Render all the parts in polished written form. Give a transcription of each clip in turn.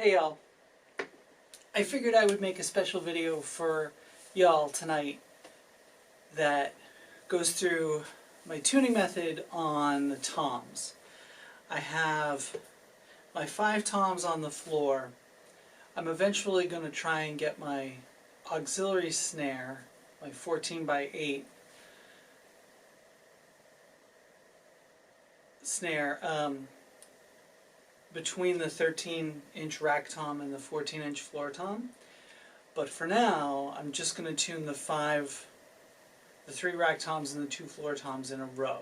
Hey y'all, I figured I would make a special video for y'all tonight that goes through my tuning method on the toms. I have my 5 toms on the floor. I'm eventually going to try and get my auxiliary snare, my 14x8 snare, between the 13-inch rack tom and the 14-inch floor tom. But for now, I'm just going to tune the 3 rack toms and the 2 floor toms in a row.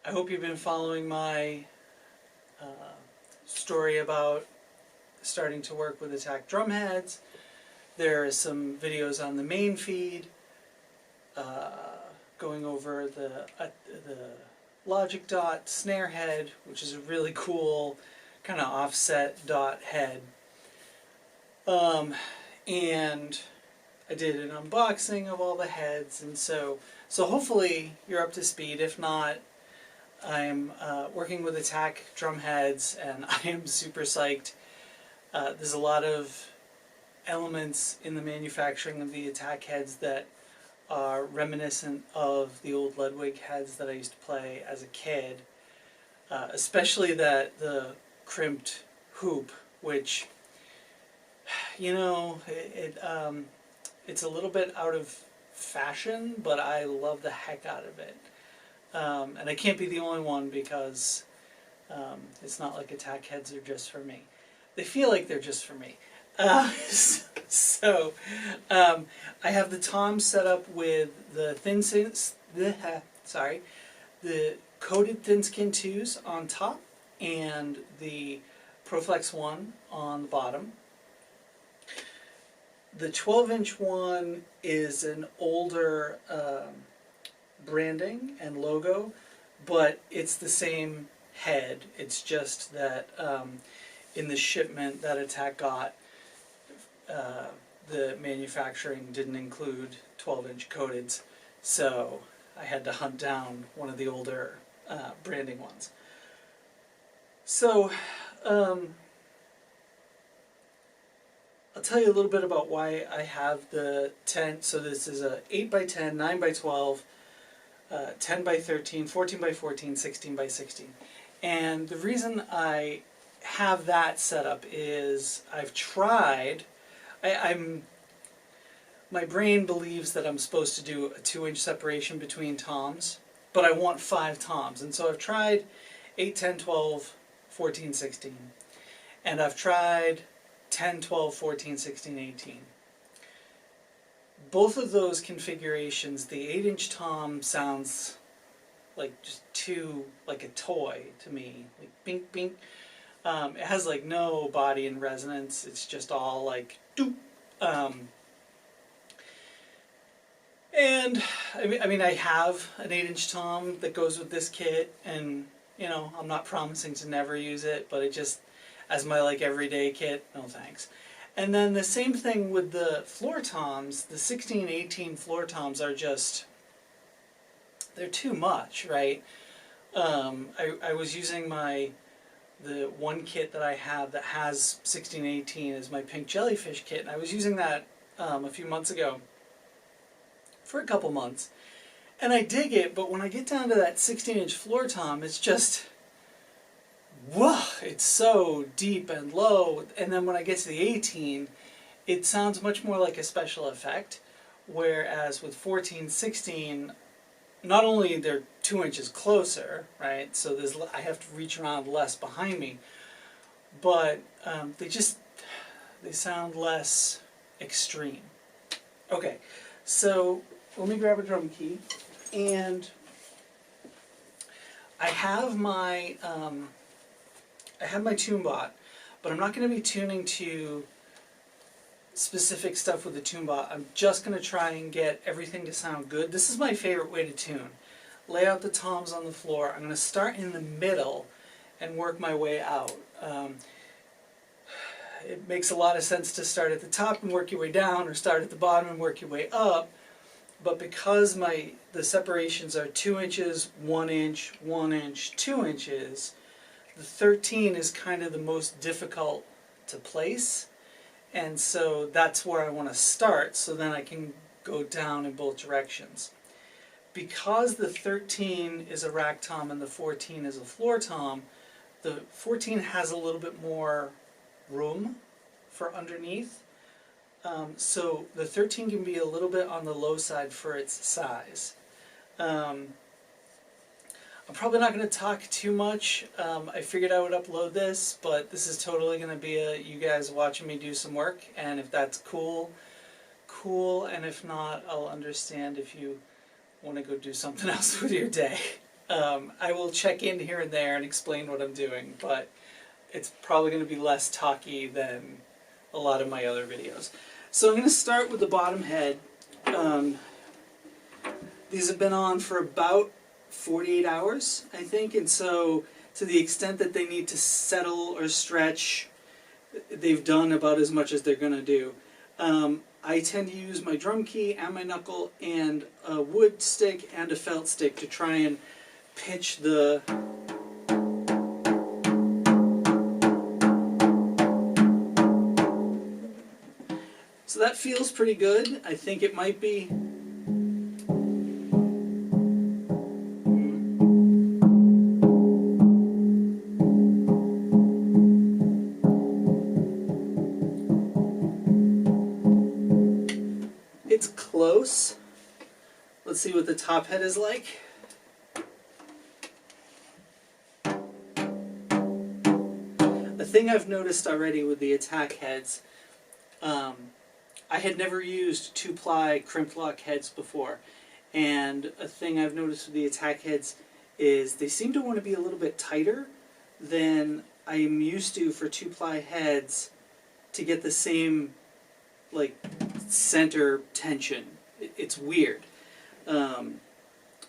I hope you've been following my story about starting to work with attack drum heads. There are some videos on the main feed going over the logic dot snare head, which is a really cool kind of offset dot head. And I did an unboxing of all the heads, and so hopefully you're up to speed. If not, I'm working with attack drum heads, and I am super psyched. There's a lot of elements in the manufacturing of the attack heads that are reminiscent of the old Ludwig heads that I used to play as a kid, especially the crimped hoop, which, you know, it's a little bit out of fashion, but I love the heck out of it. And I can't be the only one, because it's not like attack heads are just for me. They feel like they're just for me. I have the toms set up with the the coated thin skin 2s on top and the Proflex 1 on the bottom. The 12-inch one is an older branding and logo, but it's the same head. It's just that in the shipment that Attack got, the manufacturing didn't include 12-inch coateds, so I had to hunt down one of the older branding ones. So I'll tell you a little bit about why I have the 10. So this is a 8x10, 9x12, 10x13, 14x14, 16x16. And the reason I have that set up is I've tried, my brain believes that I'm supposed to do a 2-inch separation between toms, but I want 5 toms. And so I've tried 8, 10, 12, 14, 16. And I've tried 10, 12, 14, 16, 18. Both of those configurations, the 8-inch tom sounds like just too like a toy to me, like bink bink. It has like no body and resonance. It's just all like doop. And I mean I have an 8-inch tom that goes with this kit, and you know, I'm not promising to never use it, but it just, as my like everyday kit, no thanks. And then the same thing with the floor toms. The 16, 18 floor toms are just, they're too much, right? I was using the one kit that I have that has 16, 18 as my pink jellyfish kit, and I was using that a few months ago for a couple months, and I dig it, but when I get down to that 16-inch floor tom, it's just, whoa, it's so deep and low. And then when I get to the 18, it sounds much more like a special effect, whereas with 14, 16, not only they're 2 inches closer, right, so I have to reach around less behind me, but they sound less extreme. Okay, so let me grab a drum key, and I have my tune bot, but I'm not going to be tuning to specific stuff with the tune bot. I'm just going to try and get everything to sound good. This is my favorite way to tune. Lay out the toms on the floor. I'm going to start in the middle and work my way out. It makes a lot of sense to start at the top and work your way down, or start at the bottom and work your way up. But because the separations are 2 inches, 1 inch, 1 inch, 2 inches, the 13 is kind of the most difficult to place, and so that's where I want to start, so then I can go down in both directions. Because the 13 is a rack tom and the 14 is a floor tom, the 14 has a little bit more room for underneath. So the 13 can be a little bit on the low side for its size. I'm probably not going to talk too much. I figured I would upload this, but this is totally going to be you guys watching me do some work, and if that's cool, cool, and if not, I'll understand if you want to go do something else with your day. I will check in here and there and explain what I'm doing, but it's probably going to be less talky than a lot of my other videos. So I'm going to start with the bottom head. These have been on for about 48 hours, I think, and so to the extent that they need to settle or stretch, they've done about as much as they're going to do. I tend to use my drum key and my knuckle and a wood stick and a felt stick to try and pitch the so that feels pretty good. I think it might be it's close. Let's see what the top head is like. The thing I've noticed already with the attack heads, I had never used 2-ply crimped lock heads before, and a thing I've noticed with the attack heads is they seem to want to be a little bit tighter than I am used to for 2-ply heads to get the same like center tension. It's weird.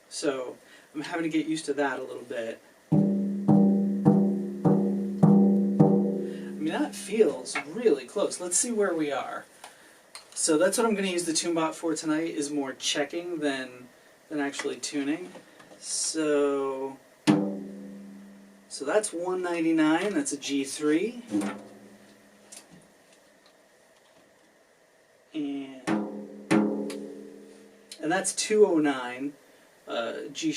So I'm having to get used to that a little bit. I mean, that feels really close. Let's see where we are. So that's what I'm going to use the TuneBot for tonight, is more checking than actually tuning. So that's 199, that's a G3. And that's 209, G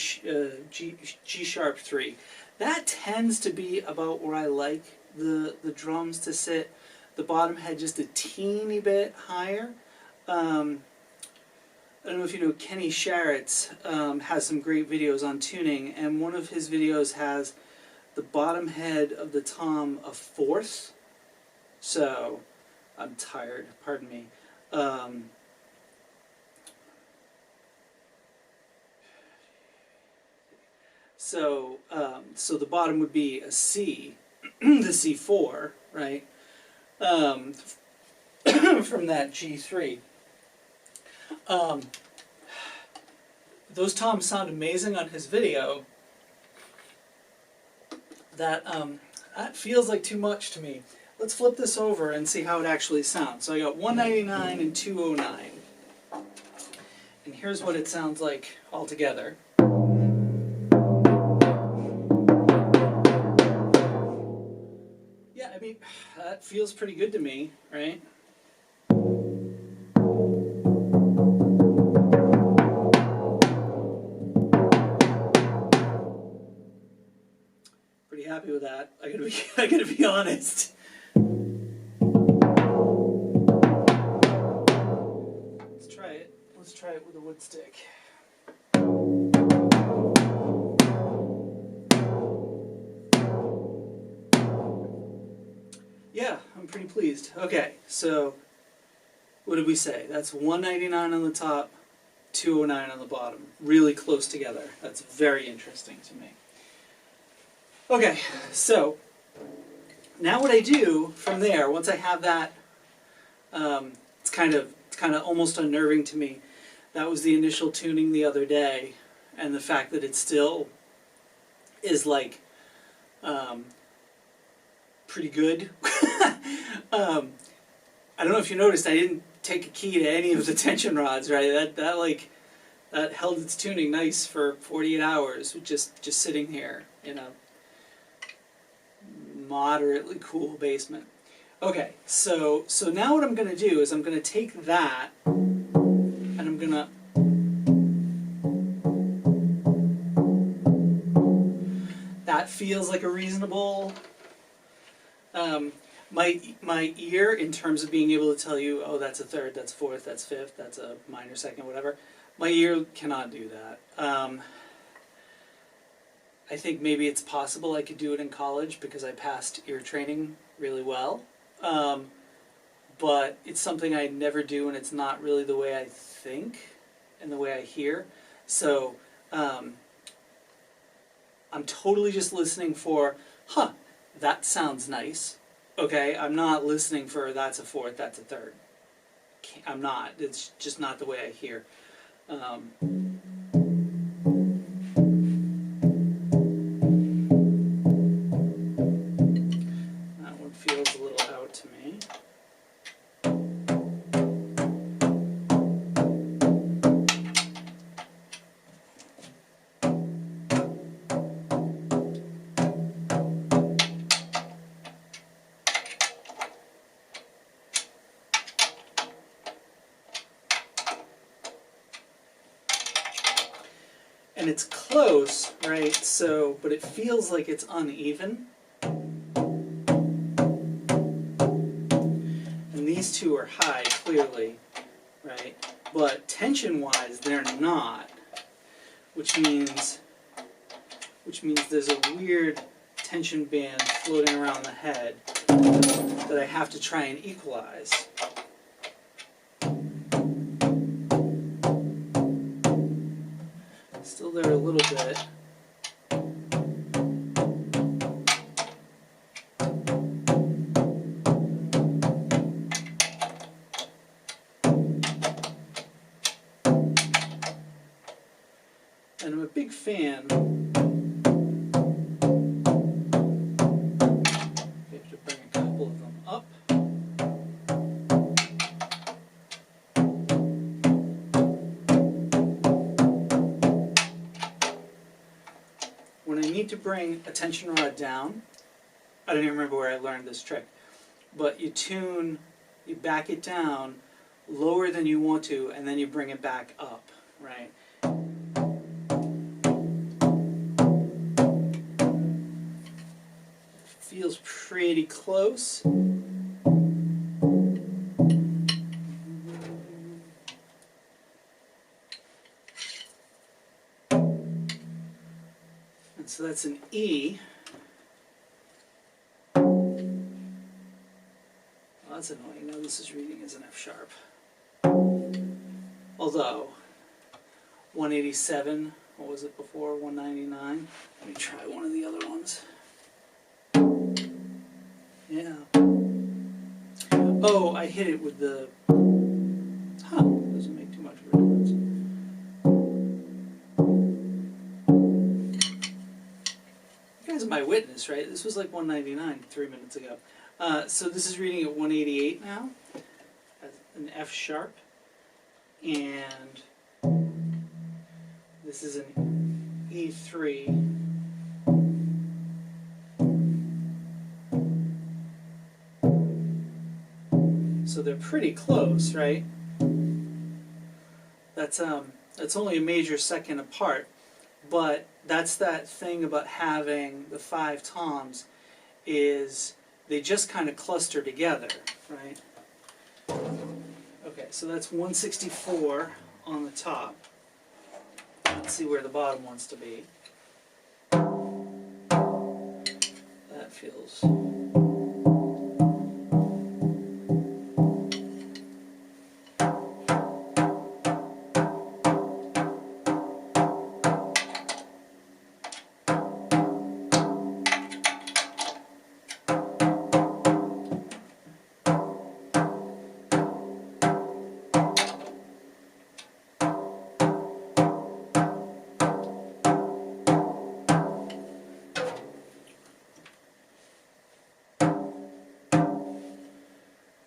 sharp 3. That tends to be about where I like the drums to sit. The bottom head just a teeny bit higher. I don't know if you know, Kenny Sharrett's has some great videos on tuning, and one of his videos has the bottom head of the tom a fourth. So, I'm tired, pardon me. So the bottom would be a C, the C4, right? From that G3. Those toms sound amazing on his video. That feels like too much to me. Let's flip this over and see how it actually sounds. So I got 199 and 209. And here's what it sounds like all together. Yeah, I mean, that feels pretty good to me, right? Pretty happy with that. I gotta be honest. Let's try it. Let's try it with a wood stick. Yeah, I'm pretty pleased. Okay, so what did we say? That's 199 on the top, 209 on the bottom. Really close together. That's very interesting to me. Okay, so now what I do from there, once I have that, it's kind of almost unnerving to me. That was the initial tuning the other day, and the fact that it still is like pretty good. I don't know if you noticed, I didn't take a key to any of the tension rods, right? That held its tuning nice for 48 hours, just sitting here, you know. moderately cool basement. Okay, so now what I'm going to do is I'm going to take that and I'm going to that feels like a reasonable my ear, in terms of being able to tell you, oh, that's a third, that's a fourth, that's fifth, that's a minor second, whatever. My ear cannot do that. I think maybe it's possible I could do it in college because I passed ear training really well. But it's something I never do, and it's not really the way I think and the way I hear. So I'm totally just listening for, huh, that sounds nice. Okay, I'm not listening for that's a fourth, that's a third. I'm not. It's just not the way I hear. That one feels a little out to me. And it's close, right? So, but it feels like it's uneven. And these two are high, clearly, right? But tension-wise, they're not. Which means there's a weird tension band floating around the head that I have to try and equalize. Still there a little bit. And I'm a big fan. We have to bring a couple of them up. When I need to bring a tension rod down, I don't even remember where I learned this trick, but you back it down lower than you want to, and then you bring it back up, right? Feels pretty close. And so that's an E. Well, that's annoying. Now this is reading as an F sharp. Although, 187, what was it before? 199? Let me try one of the other ones. Yeah. Oh, I hit it with the... Huh, doesn't make too much of a difference. You guys are my witness, right? This was like 199 3 minutes ago. So this is reading at 188 now, as an F sharp. And this is an E3. So they're pretty close, right? That's only a major second apart, but that's that thing about having the 5 toms, is they just kind of cluster together, right? Okay, so that's 164 on the top. Let's see where the bottom wants to be. That feels...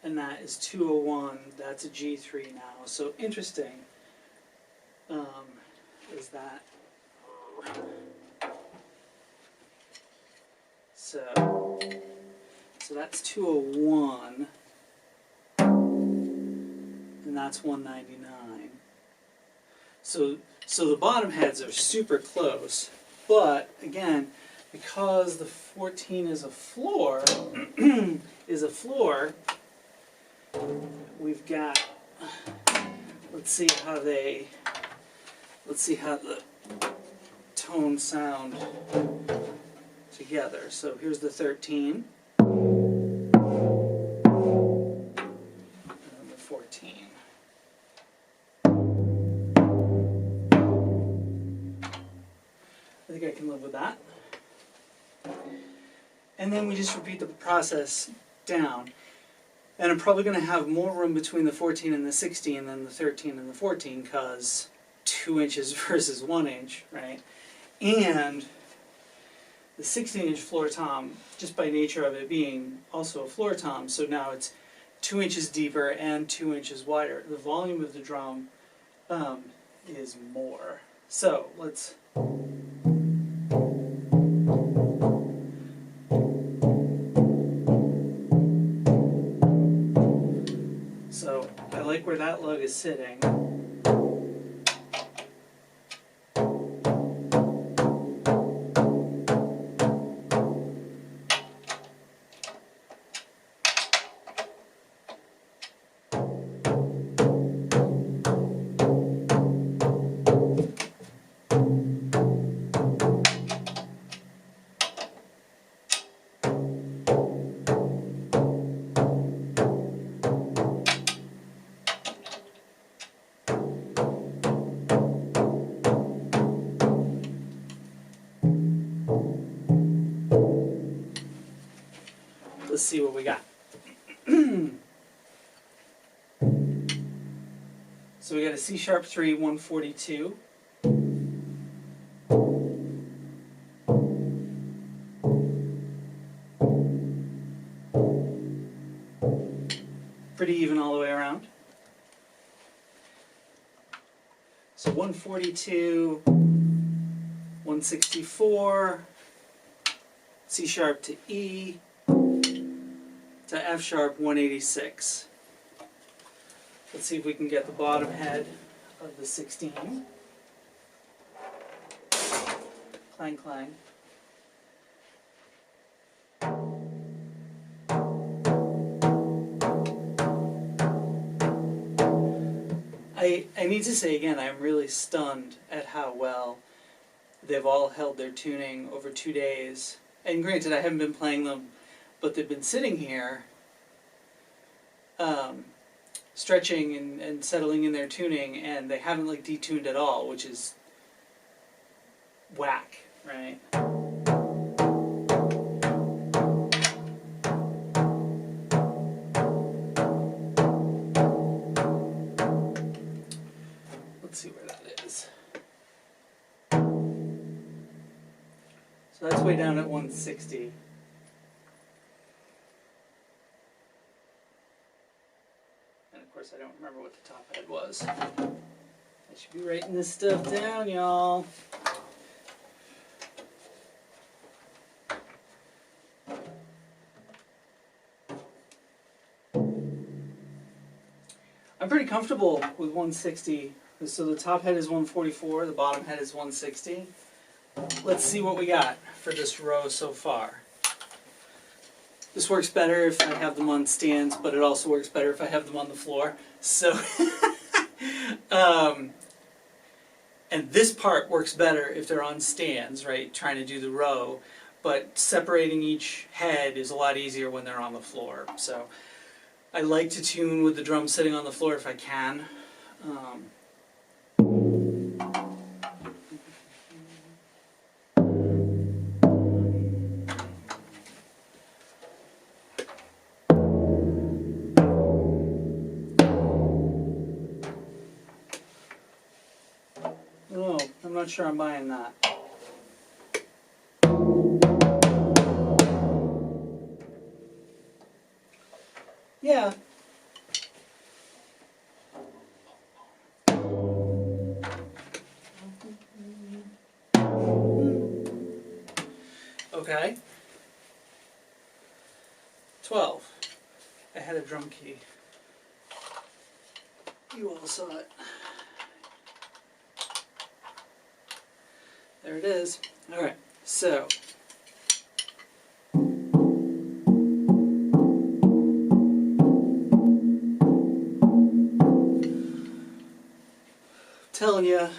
And that is 201. That's a G3 now. So interesting. Is that so? So that's 201, and that's 199. So the bottom heads are super close, but again, because the 14 is a floor, we've got. Let's see how the tones sound together. So here's the 13. And the 14. I think I can live with that. And then we just repeat the process down. And I'm probably going to have more room between the 14 and the 16 than the 13 and the 14, because 2 inches versus 1 inch, right? And the 16-inch floor tom, just by nature of it being also a floor tom, so now it's 2 inches deeper and 2 inches wider. The volume of the drum is more. So let's. So I like where that lug is sitting. Let's see what we got. So we got a C sharp 3, 142. Pretty even all the way around. So 142, 164, C sharp to E, to F sharp 186. Let's see if we can get the bottom head of the 16. Clang, clang. I need to say again, I'm really stunned at how well they've all held their tuning over 2 days. And granted, I haven't been playing them, but they've been sitting here stretching and settling in their tuning, and they haven't like detuned at all, which is whack, right? Let's see where that is. So that's way down at 160. Of course, I don't remember what the top head was. I should be writing this stuff down, y'all. I'm pretty comfortable with 160. So the top head is 144, the bottom head is 160. Let's see what we got for this row so far. This works better if I have them on stands, but it also works better if I have them on the floor. So, and this part works better if they're on stands, right, trying to do the row, but separating each head is a lot easier when they're on the floor. So I like to tune with the drum sitting on the floor if I can. Oh, I'm not sure I'm buying that. Yeah. Okay. 12. I had a drum key. You all saw it. There it is. Alright, so telling you,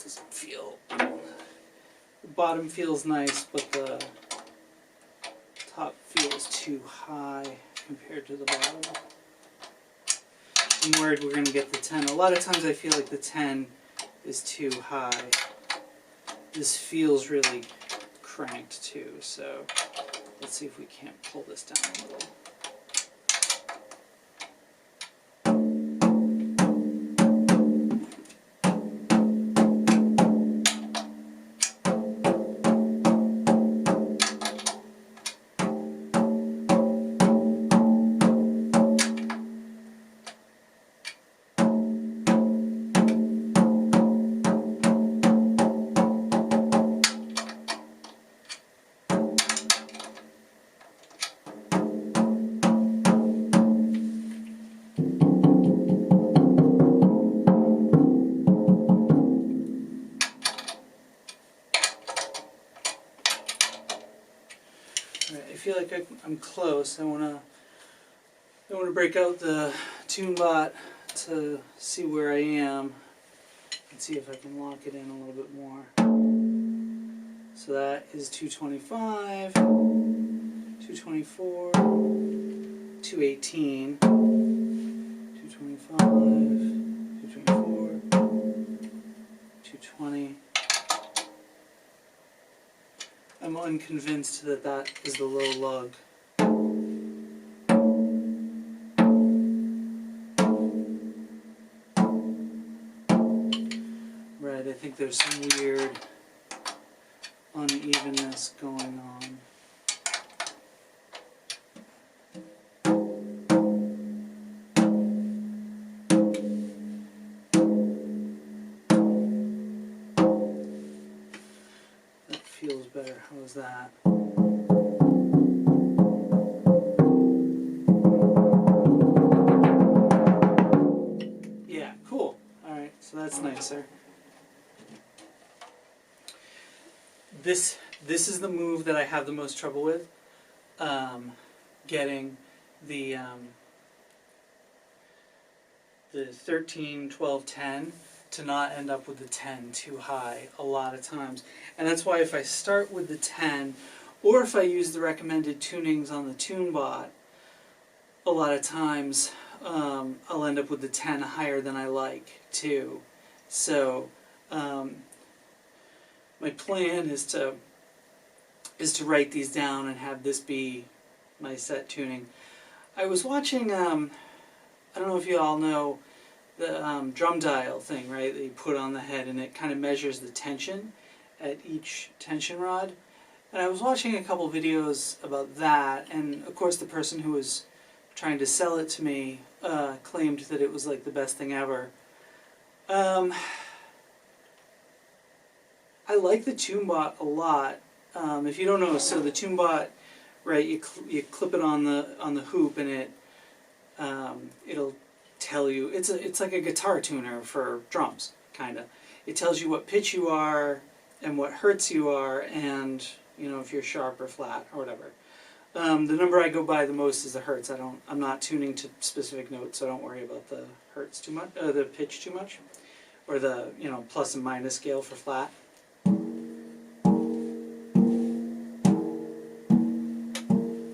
doesn't feel, the bottom feels nice, but the top feels too high compared to the bottom. I'm worried we're going to get the 10. A lot of times I feel like the 10 is too high. This feels really cranked too, so let's see if we can't pull this down a little. I feel like I'm close. I want to break out the TuneBot to see where I am and see if I can lock it in a little bit more. So that is 225, 224, 218, 225, 224, 220. I'm unconvinced that that is the low lug. Right, I think there's some weird unevenness going on. Feels better. How's that? Yeah, cool. Alright, so that's nicer. This is the move that I have the most trouble with. Getting the 13, 12, 10 to not end up with the 10 too high a lot of times. And that's why if I start with the 10, or if I use the recommended tunings on the TuneBot, a lot of times I'll end up with the 10 higher than I like too. So my plan is to write these down and have this be my set tuning. I was watching, I don't know if you all know, the drum dial thing, right, that you put on the head, and it kind of measures the tension at each tension rod. And I was watching a couple videos about that, and of course the person who was trying to sell it to me claimed that it was like the best thing ever. I like the TuneBot a lot. If you don't know, so the TuneBot, right, you clip it on the hoop, and it'll tell you, it's like a guitar tuner for drums, kinda. It tells you what pitch you are and what hertz you are, and you know if you're sharp or flat or whatever. The number I go by the most is the hertz. I'm not tuning to specific notes, so I don't worry about the hertz too much, the pitch too much, or the plus and minus scale for flat.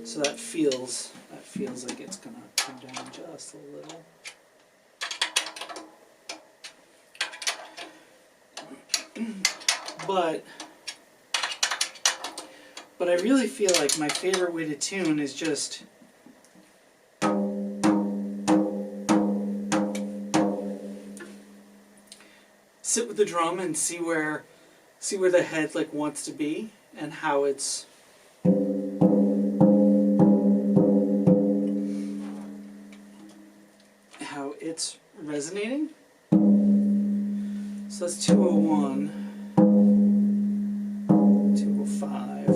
So that feels like it's gonna come down just a little. But But I really feel like my favorite way to tune is just sit with the drum and see where the head like wants to be and how it's resonating. So that's 201, 205.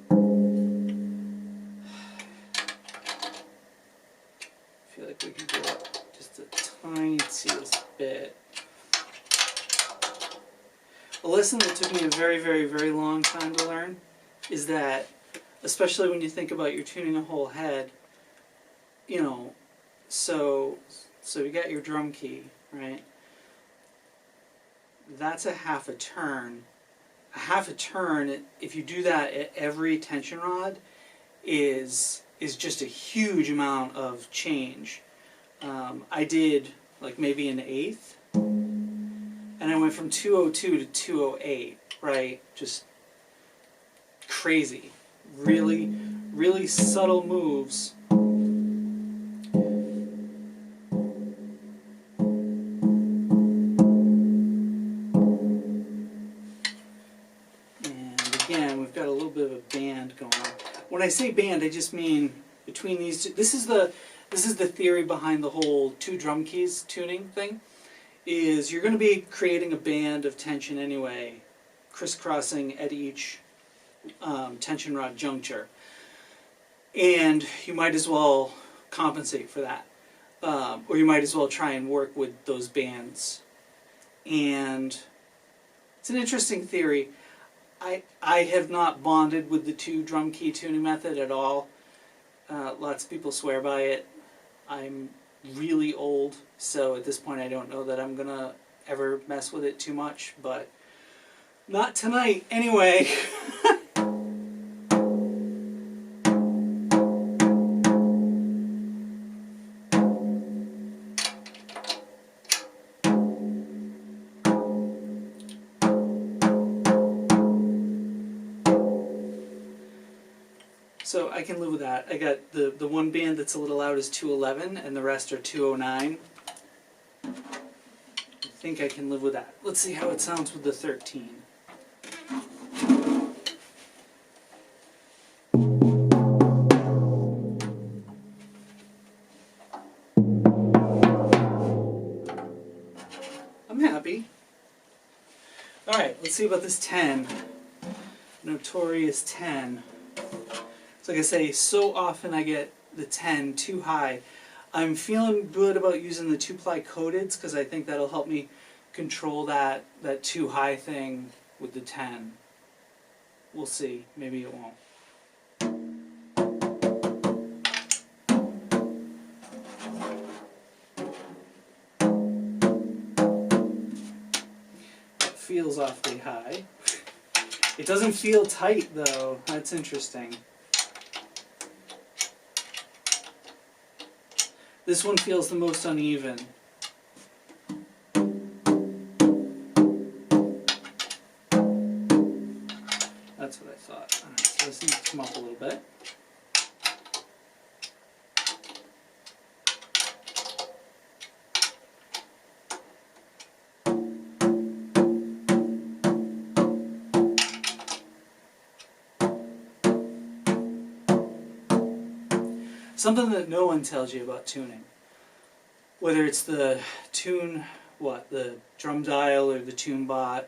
I feel like we can go up just the tiniest bit. A lesson that took me a very, very, very long time to learn is that, especially when you think about you're tuning a whole head, you know, so you got your drum key, right? That's a half a turn. A half a turn, if you do that at every tension rod, is just a huge amount of change. I did like maybe an eighth, and I went from 202 to 208, right? Just crazy. Really, really subtle moves. When I say band, I just mean between these two. This is the theory behind the whole two drum keys tuning thing. Is you're going to be creating a band of tension anyway, crisscrossing at each tension rod juncture, and you might as well compensate for that, or you might as well try and work with those bands. And it's an interesting theory. I have not bonded with the two drum key tuning method at all. Lots of people swear by it. I'm really old, so at this point I don't know that I'm gonna ever mess with it too much, but not tonight anyway. So I can live with that. I got the one band that's a little out is 211 and the rest are 209. I think I can live with that. Let's see how it sounds with the 13. I'm happy. Alright, let's see about this 10. Notorious 10. So like I say, so often I get the 10 too high. I'm feeling good about using the 2-ply coateds because I think that'll help me control that too high thing with the 10. We'll see. Maybe it won't. It feels awfully high. It doesn't feel tight though. That's interesting. This one feels the most uneven. That's what I thought. Alright, so this needs to come up a little bit. Something that no one tells you about tuning, whether it's the the drum dial or the tune bot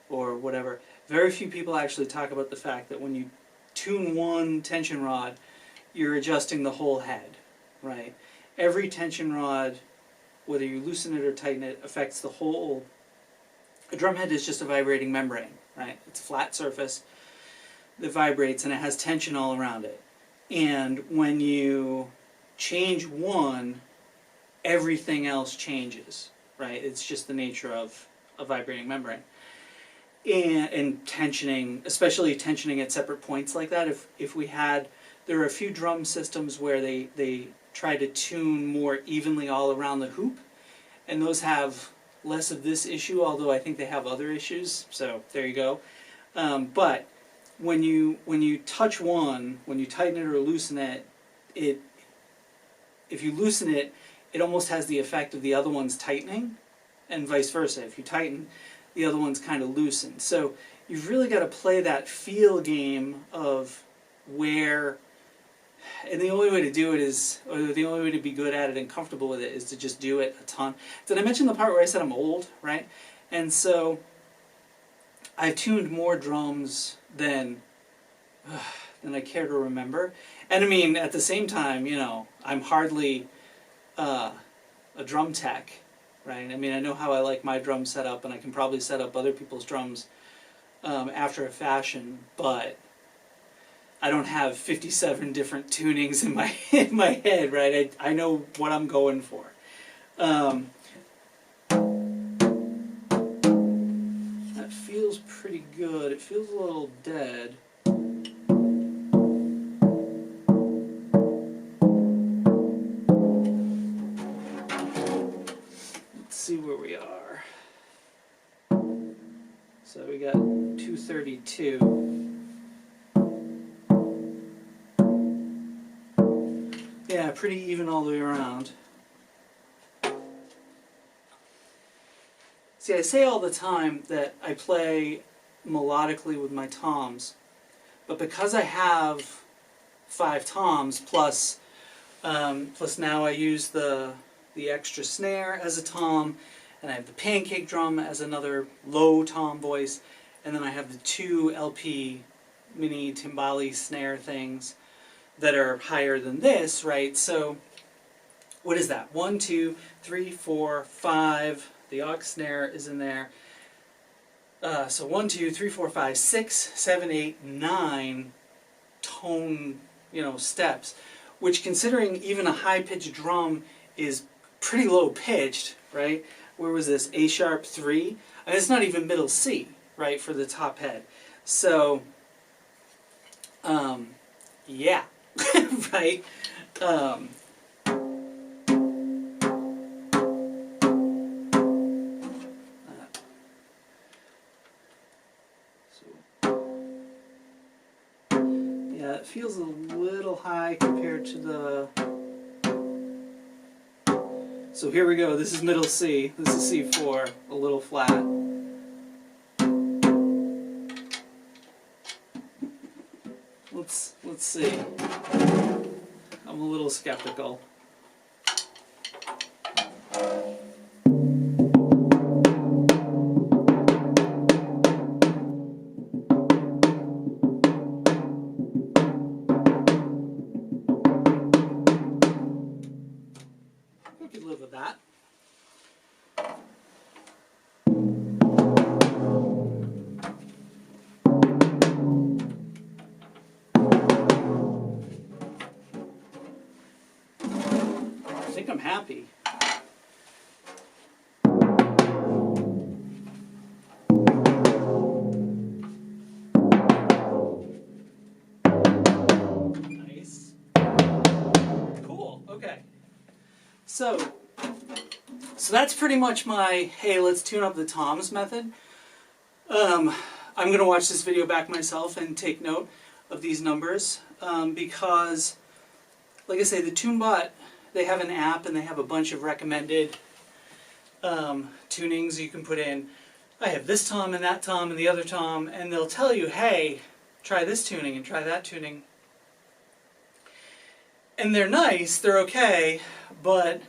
or whatever, very few people actually talk about the fact that when you tune one tension rod, you're adjusting the whole head, right? Every tension rod, whether you loosen it or tighten it, affects the whole. A drum head is just a vibrating membrane, right? It's a flat surface that vibrates and it has tension all around it. And when you change one, everything else changes, right? It's just the nature of a vibrating membrane. And tensioning, especially tensioning at separate points like that, there are a few drum systems where they try to tune more evenly all around the hoop, and those have less of this issue, although I think they have other issues, so there you go. But when you touch one, when you tighten it or loosen it, if you loosen it, it almost has the effect of the other one's tightening, and vice versa. If you tighten, the other one's kind of loosened. So you've really got to play that feel game of where, and the only way to do it is, or the only way to be good at it and comfortable with it is to just do it a ton. Did I mention the part where I said I'm old, right? And so I've tuned more drums than I care to remember. And I mean, at the same time, you know, I'm hardly a drum tech, right? I mean, I know how I like my drum set up, and I can probably set up other people's drums after a fashion, but I don't have 57 different tunings in my head, right? I know what I'm going for. That feels pretty good. It feels a little dead. Let's see where we are. So we got 232. Yeah, pretty even all the way around. See, I say all the time that I play melodically with my toms, but because I have 5 toms plus now I use the extra snare as a tom, and I have the pancake drum as another low tom voice, and then I have the 2 LP mini timbali snare things that are higher than this, right? So what is that? 1, 2, 3, 4, 5. The aux snare is in there. So 1, 2, 3, 4, 5, 6, 7, 8, 9 tone, you know, steps, which, considering even a high-pitched drum is pretty low-pitched, right? Where was this? A sharp 3, and it's not even middle C, right, for the top head. So, yeah, right. Yeah, it feels a little high compared to the... So here we go, this is middle C, this is C4, a little flat. Let's see. I'm a little skeptical. I could live with that. I think I'm happy. Nice. Cool, okay. So that's pretty much my, hey, let's tune up the toms method. I'm going to watch this video back myself and take note of these numbers because, like I say, the TuneBot, they have an app and they have a bunch of recommended tunings you can put in. I have this tom and that tom and the other tom, and they'll tell you, hey, try this tuning and try that tuning. And they're nice, they're okay, but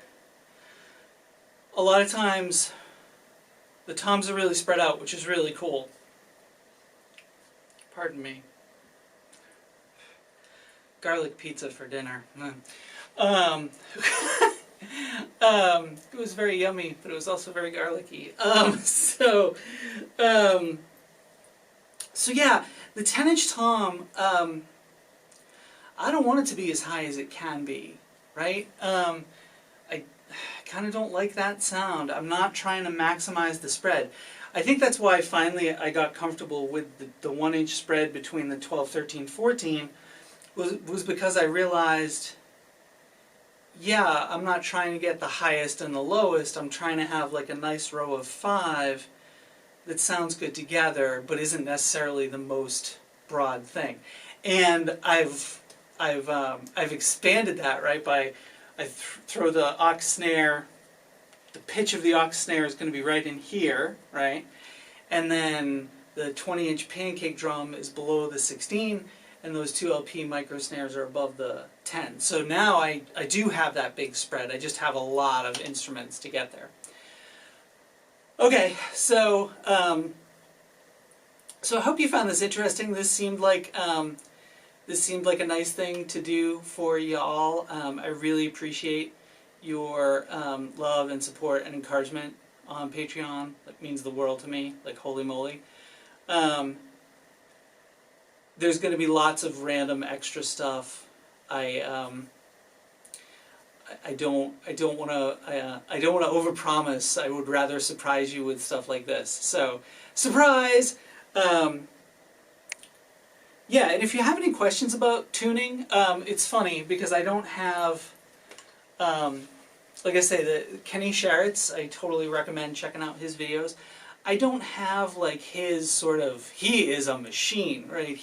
a lot of times the toms are really spread out, which is really cool. Pardon me. Garlic pizza for dinner. It was very yummy, but it was also very garlicky. So yeah, the 10-inch tom, I don't want it to be as high as it can be, right? I kind of don't like that sound. I'm not trying to maximize the spread. I think that's why finally I got comfortable with the 1-inch spread between the 12, 13, 14 was because I realized, yeah, I'm not trying to get the highest and the lowest. I'm trying to have like a nice row of 5 that sounds good together, but isn't necessarily the most broad thing. And I've expanded that, right, by I throw the aux snare, the pitch of the aux snare is going to be right in here, right, and then the 20-inch pancake drum is below the 16, and those two LP micro snares are above the 10. So now I do have that big spread. I just have a lot of instruments to get there. Okay, so so I hope you found this interesting. This seemed like a nice thing to do for y'all. I really appreciate your love and support and encouragement on Patreon. It means the world to me, like holy moly. There's going to be lots of random extra stuff. I don't want to overpromise. I would rather surprise you with stuff like this. So, surprise! Yeah, and if you have any questions about tuning, it's funny because I don't have, like I say, the Kenny Sharrett's, I totally recommend checking out his videos. I don't have like his sort of, he is a machine, right?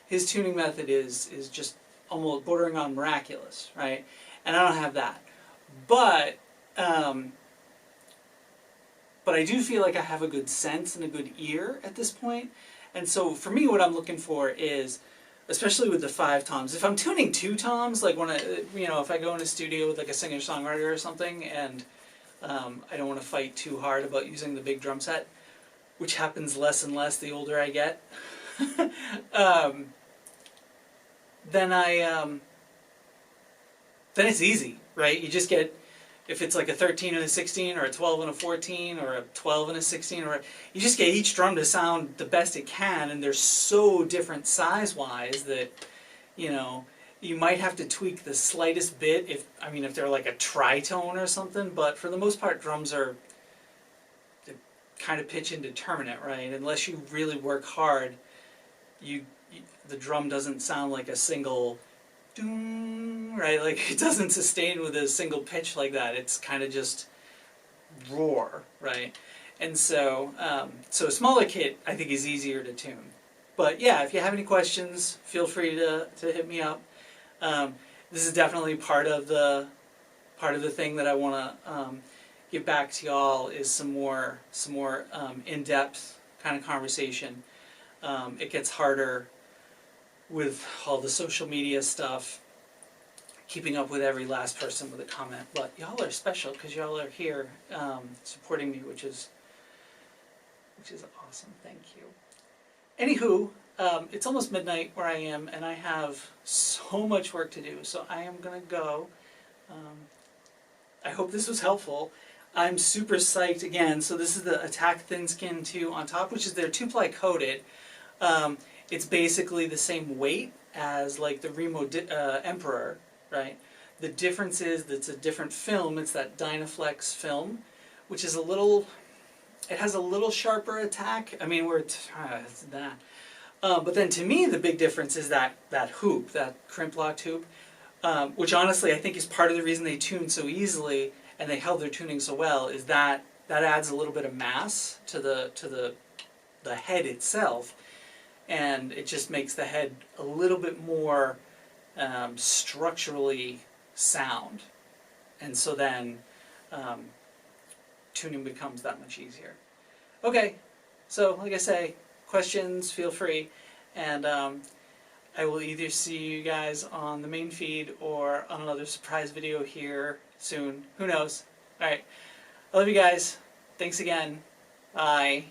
His tuning method is just almost bordering on miraculous, right? And I don't have that. But I do feel like I have a good sense and a good ear at this point. And so for me, what I'm looking for is, especially with the 5 toms, if I'm tuning 2 toms, like when if I go in a studio with like a singer-songwriter or something, and I don't want to fight too hard about using the big drum set, which happens less and less the older I get, then it's easy, right? You just get, if it's like a 13 and a 16, or a 12 and a 14, or a 12 and a 16, or you just get each drum to sound the best it can, and they're so different size-wise that, you might have to tweak the slightest bit if they're like a tritone or something, but for the most part, drums are kind of pitch indeterminate, right? Unless you really work hard, the drum doesn't sound like a single doom, right? Like it doesn't sustain with a single pitch like that. It's kind of just roar, right? And so, so a smaller kit I think is easier to tune. But yeah, if you have any questions, feel free to hit me up. This is definitely part of the thing that I want to give back to y'all, is some more in-depth kind of conversation. It gets harder with all the social media stuff, keeping up with every last person with a comment, but y'all are special because y'all are here supporting me, which is awesome. Thank you. Anywho, it's almost midnight where I am, and I have so much work to do, so I am gonna go. I hope this was helpful. I'm super psyched again. So this is the Attack Thin Skin 2 on top, which is their 2-ply coated. It's basically the same weight as like the Remo Emperor, right? The difference is that it's a different film. It's that Dynaflex film, which is it has a little sharper attack. It's that. But then to me, the big difference is that hoop, that crimp locked hoop, which honestly I think is part of the reason they tune so easily and they held their tuning so well, is that adds a little bit of mass to the head itself. And it just makes the head a little bit more structurally sound. And so then tuning becomes that much easier. Okay, so like I say, questions, feel free. And I will either see you guys on the main feed or on another surprise video here soon. Who knows? Alright, I love you guys. Thanks again. Bye.